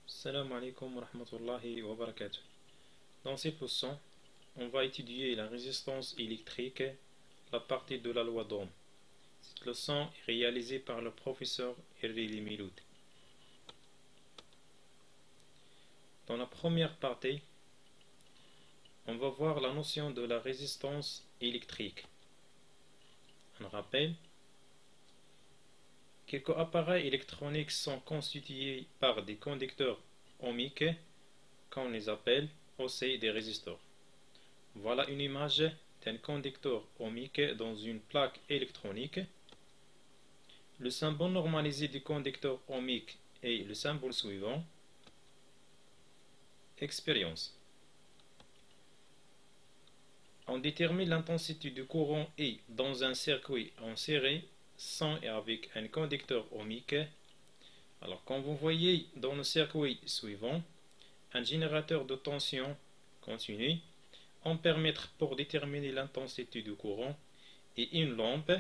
Salam alaikum wa rahmatullahi wa barakatuh. Dans cette leçon, on va étudier la résistance électrique, la partie de la loi d'Ohm. Cette leçon est réalisée par le professeur Erili Miloud. Dans la première partie, on va voir la notion de la résistance électrique. On rappelle, quelques appareils électroniques sont constitués par des conducteurs ohmiques, qu'on les appelle aussi des résistors. Voilà une image d'un conducteur ohmique dans une plaque électronique. Le symbole normalisé du conducteur ohmique est le symbole suivant. Expérience. On détermine l'intensité du courant I dans un circuit en série sans et avec un conducteur ohmique. Alors, comme vous voyez dans le circuit suivant, un générateur de tension continue, un paramètre pour déterminer l'intensité du courant et une lampe.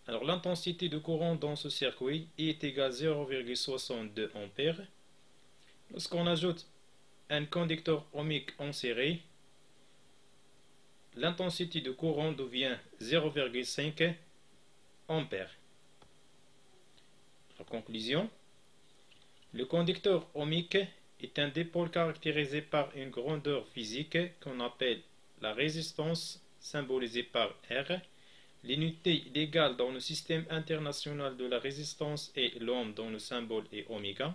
Alors, l'intensité du courant dans ce circuit est égale à 0,62 A. Lorsqu'on ajoute un conducteur ohmique en série, l'intensité du courant devient 0,5 ampères. En conclusion, le conducteur ohmique est un dipôle caractérisé par une grandeur physique qu'on appelle la résistance, symbolisée par R. L'unité légale dans le système international de la résistance est l'ohm, dont le symbole est oméga.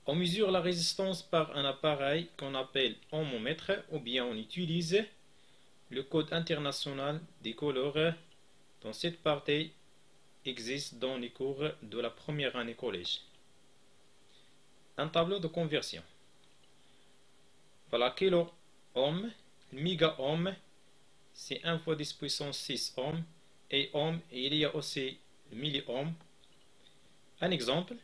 On mesure la résistance par un appareil qu'on appelle ohmomètre, ou bien on utilise le code international des couleurs. Dans cette partie existe dans les cours de la première année collège. Un tableau de conversion. Voilà, kilo ohm, méga ohm, c'est 1 fois 10 puissance 6 ohm, et ohm, il y a aussi le milli-ohm. Un exemple,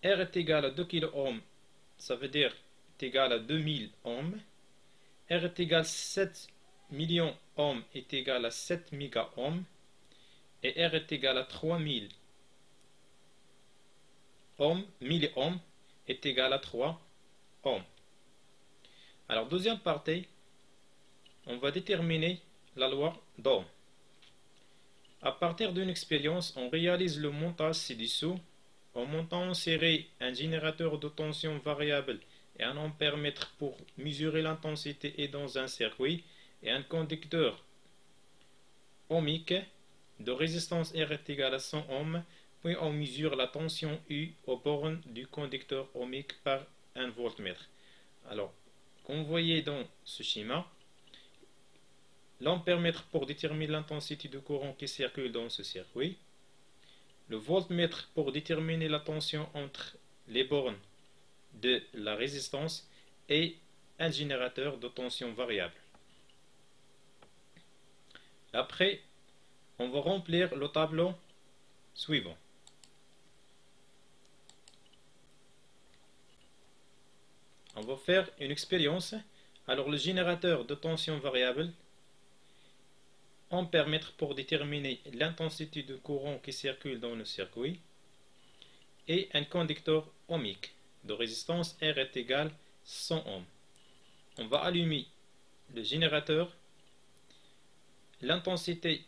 R est égal à 2 kilo-ohm, ça veut dire est égal à 2000 ohms. R est égal à 7 millions ohms est égal à 7 méga-ohms. Et R est égal à 3000 ohms, milli-ohms, est égal à 3 ohms. Alors, deuxième partie, on va déterminer la loi d'Ohm. À partir d'une expérience, on réalise le montage ci-dessous. En montant en série un générateur de tension variable et un ampèremètre pour mesurer l'intensité est dans un circuit et un conducteur ohmique de résistance R est égal à 100 ohms, puis on mesure la tension U aux bornes du conducteur ohmique par un voltmètre. Alors, comme vous voyez dans ce schéma, l'ampèremètre pour déterminer l'intensité du courant qui circule dans ce circuit, le voltmètre pour déterminer la tension entre les bornes de la résistance et un générateur de tension variable. Après, on va remplir le tableau suivant. On va faire une expérience. Alors, le générateur de tension variable, ampèremètre pour déterminer l'intensité du courant qui circule dans le circuit, et un conducteur ohmique de résistance R est égal à 100 ohms. On va allumer le générateur. L'intensité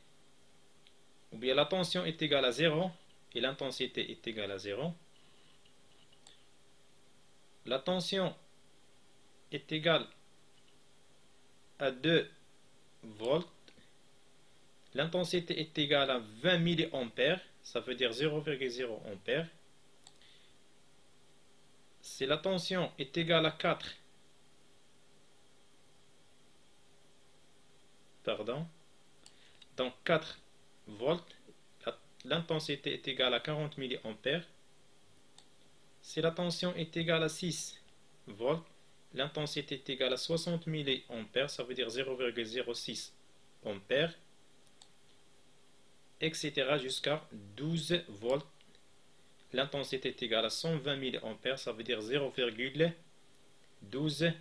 ou bien la tension est égale à 0 et l'intensité est égale à 0. La tension est égale à 2 volts. L'intensité est égale à 20 milliampères, ça veut dire 0,0 ampères. Si la tension est égale à 4, donc 4 volts, l'intensité est égale à 40 milliampères. Si la tension est égale à 6 volts, l'intensité est égale à 60 milliampères, ça veut dire 0,06 ampères, etc. jusqu'à 12 volts. L'intensité est égale à 120 milliampères, ça veut dire 0,12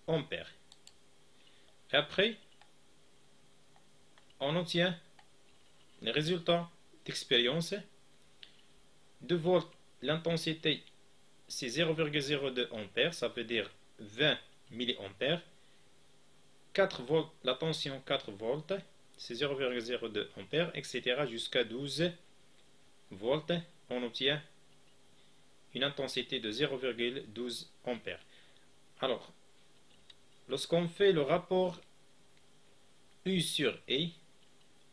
ampères. Et après, on obtient les résultats d'expérience. 2 volts l'intensité c'est 0,02 ampères, ça veut dire 20 milliampères. 4 volts, la tension 4 volts, c'est 0,02 ampères, etc. jusqu'à 12 volts, on obtient une intensité de 0,12 ampères. Alors, lorsqu'on fait le rapport U sur I,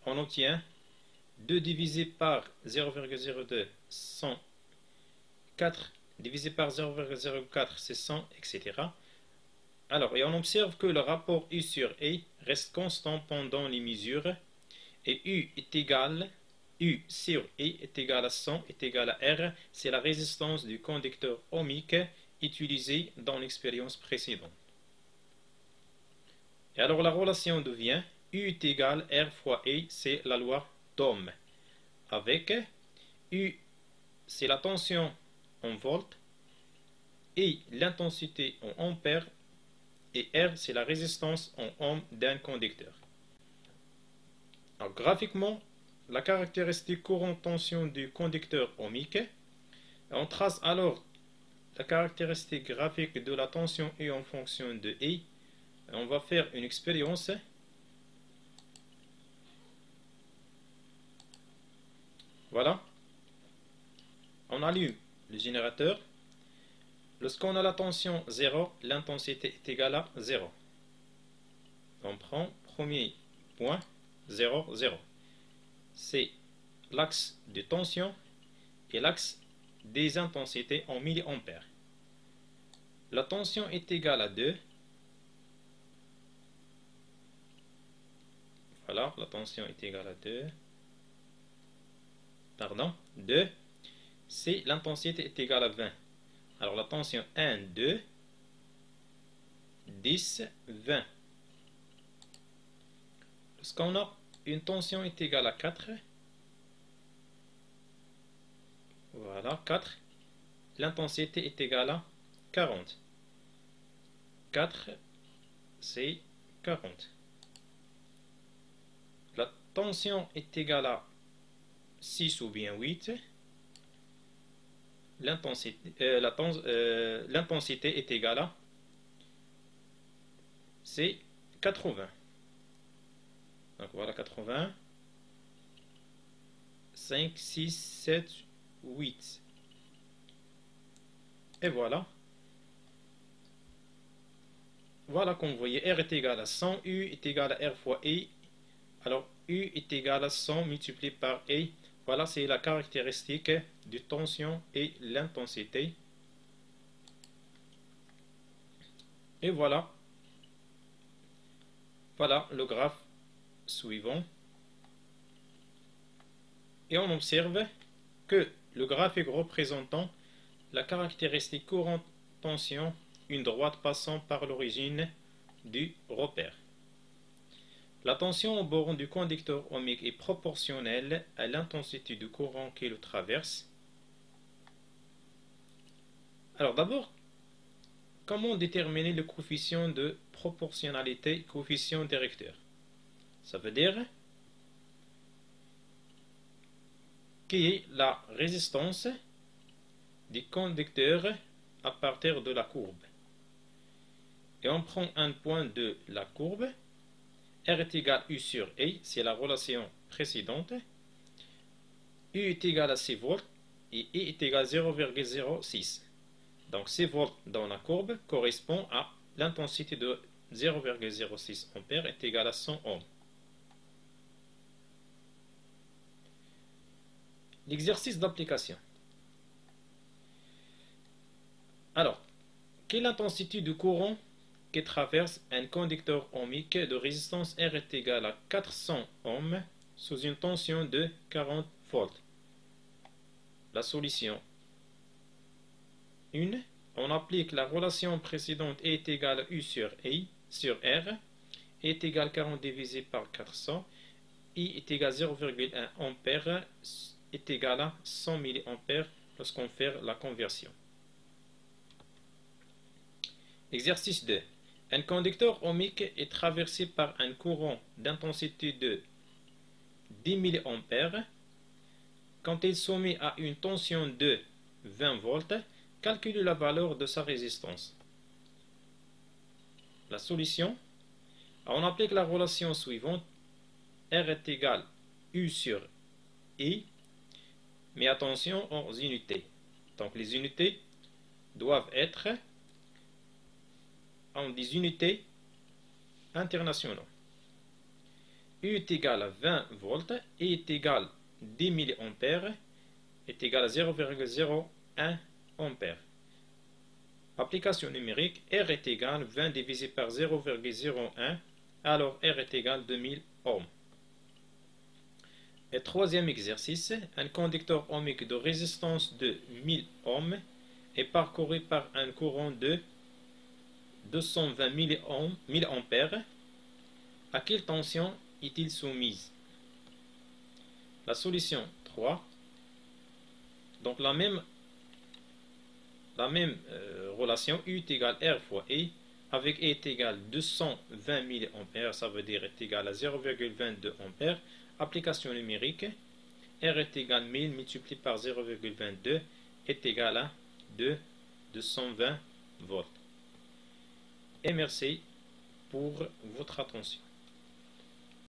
on obtient 2 divisé par 0,02, 100, 4 divisé par 0,04, c'est 100, etc. Alors, et on observe que le rapport U sur I reste constant pendant les mesures, et U sur I est égal à 100, est égal à R, c'est la résistance du conducteur ohmique utilisée dans l'expérience précédente. Et alors la relation devient U est égal à R fois I, c'est la loi d'Ohm, avec U, c'est la tension en volts, I, l'intensité en ampères, et R, c'est la résistance en ohm d'un conducteur. Alors, graphiquement, la caractéristique courant-tension du conducteur ohmique, on trace alors la caractéristique graphique de la tension U en fonction de I. On va faire une expérience. Voilà. On allume le générateur. Lorsqu'on a la tension 0, l'intensité est égale à 0. On prend premier point, 0, 0. C'est l'axe de tension et l'axe des intensités en milliampères. La tension est égale à 2. Voilà, la tension est égale à 2. Pardon, 2. C'est l'intensité est égale à 20. Alors la tension 1, 2, 10, 20. Lorsqu'on a une tension est égale à 4, voilà, 4, l'intensité est égale à 40. 4, c'est 40. La tension est égale à 6 ou bien 8. L'intensité est égale à, c'est 80. Donc voilà 80. 5, 6, 7, 8. Et voilà. Voilà comme vous voyez, R est égal à 100, U est égal à R fois I. Alors U est égal à 100 multiplié par I. Voilà, c'est la caractéristique de tension et l'intensité. Et voilà. Voilà le graphe suivant. Et on observe que le graphique représentant la caractéristique courante tension, une droite passant par l'origine du repère. La tension au borne du conducteur ohmique est proportionnelle à l'intensité du courant qui le traverse. Alors d'abord, comment déterminer le coefficient de proportionnalité, coefficient directeur? Ça veut dire qui est la résistance du conducteur à partir de la courbe. Et on prend un point de la courbe. R est égal à U sur I, c'est la relation précédente. U est égal à 6 volts et I est égal à 0,06. Donc 6 volts dans la courbe correspond à l'intensité de 0,06 ampères est égal à 100 ohms. L'exercice d'application. Alors, quelle est l'intensité du courant qui traverse un conducteur ohmique de résistance R est égal à 400 ohms sous une tension de 40 volts? La solution 1. On applique la relation précédente E est égale à U sur I sur R. E est égal à 40 divisé par 400. I est égal à 0,1 ampère est égal à 100 mA lorsqu'on fait la conversion. Exercice 2. Un conducteur ohmique est traversé par un courant d'intensité de 10 mA quand il est soumis à une tension de 20 volts. Calculez la valeur de sa résistance. La solution, on applique la relation suivante. R est égal U sur I, mais attention aux unités. Donc les unités doivent être en des unités internationales. U est égal à 20 volts, I est égal à 10 mA, est égal à 0,01 ampère. Application numérique, R est égal à 20 divisé par 0,01, alors R est égal à 2000 ohms. Et troisième exercice, un conducteur ohmique de résistance de 1000 ohms est parcouru par un courant de 220 mA. À quelle tension est-il soumis? La solution 3. Donc la même relation, U est égal à R fois I, avec E est égal à 220 mA, ça veut dire est égal à 0,22 ampères. Application numérique, R est égal à 1000 multiplié par 0,22 est égal à 220 volts. Et merci pour votre attention.